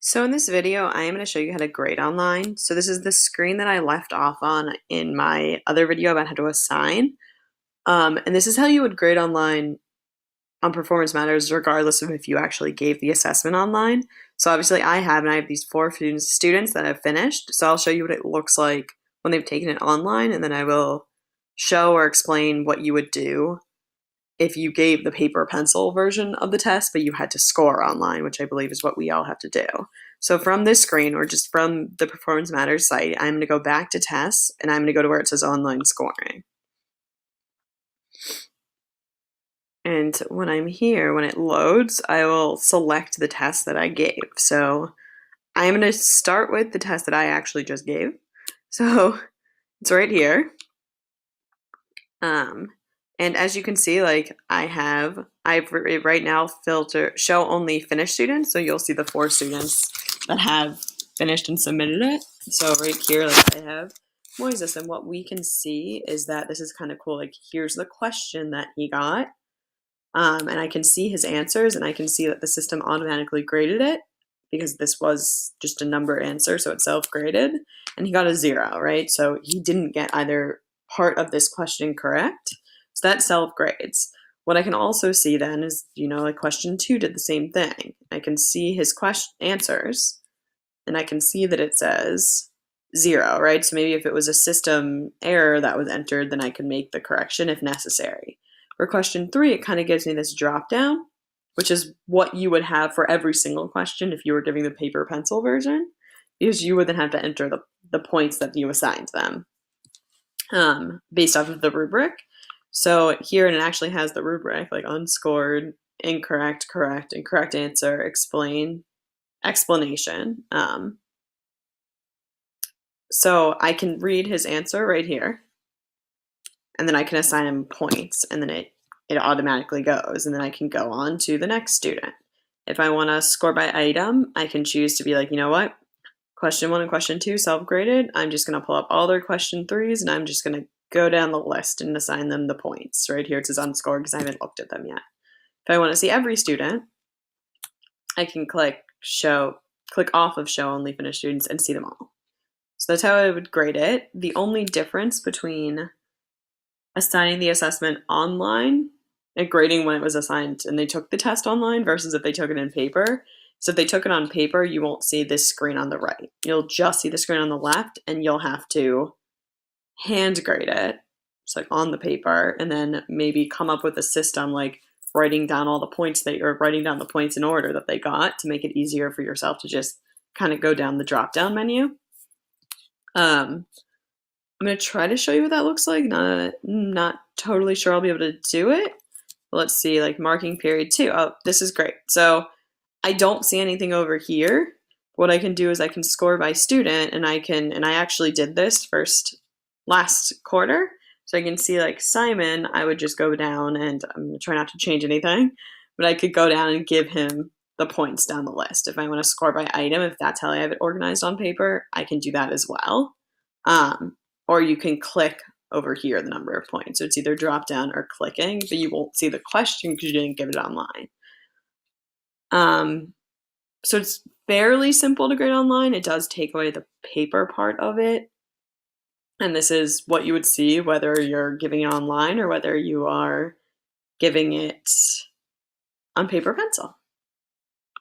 So in this video, I am going to show you how to grade online. So this is the screen that I left off on in my other video about how to assign. And this is how you would grade online on Performance Matters, regardless of if you actually gave the assessment online. So obviously I have these 4 students that have finished. So I'll show you what it looks like when they've taken it online, and then I will show or explain what you would do if you gave the paper pencil version of the test, but you had to score online, which I believe is what we all have to do. So from this screen, or just from the Performance Matters site, I'm going to go back to tests, and I'm going to go to where it says online scoring. And when I'm here, when it loads, I will select the test that I gave. So I'm going to start with the test that I actually just gave. So it's right here. And as you can see, like I've right now show only finished students. So you'll see the 4 students that have finished and submitted it. So right here, like I have Moises, and what we can see is that this is kind of cool. Like here's the question that he got. And I can see his answers, and I can see that the system automatically graded it because this was just a number answer, so it's self-graded, and he got a 0, right? So he didn't get either part of this question correct, so that self-grades. What I can also see then is, like question 2 did the same thing. I can see his answers, and I can see that it says 0, right? So maybe if it was a system error that was entered, then I could make the correction if necessary. For question 3, it kind of gives me this drop down, which is what you would have for every single question if you were giving the paper pencil version, because you would then have to enter the points that you assigned them based off of the rubric. So here it actually has the rubric, like unscored, incorrect, correct, incorrect answer, explain, explanation. So I can read his answer right here, and then I can assign him points, and then it automatically goes, and then I can go on to the next student. If I want to score by item, I can choose to be like, you know what, question 1 and question 2 self-graded. I'm just going to pull up all their question 3s, and I'm just going to go down the list and assign them the points. Right here it says unscored because I haven't looked at them yet. If I want to see every student, I can click off of show only finished students and see them all. So that's how I would grade it. The only difference between assigning the assessment online and grading when it was assigned and they took the test online versus if they took it in paper. So if they took it on paper, you won't see this screen on the right. You'll just see the screen on the left, and you'll have to hand grade it. It's like on the paper, and then maybe come up with a system like writing down all the points writing down the points in order that they got to make it easier for yourself to just kind of go down the drop down menu. I'm going to try to show you what that looks like. Not totally sure I'll be able to do it. But let's see, like marking period 2. Oh, this is great. So I don't see anything over here. What I can do is I can score by student, and I actually did this last quarter. So I can see like Simon, I would just go down, and I'm going to try not to change anything, but I could go down and give him the points down the list. If I want to score by item, if that's how I have it organized on paper, I can do that as well. Or you can click over here the number of points. So it's either drop down or clicking, but you won't see the question because you didn't give it online. So it's fairly simple to grade online. It does take away the paper part of it. And this is what you would see whether you're giving it online or whether you are giving it on paper pencil.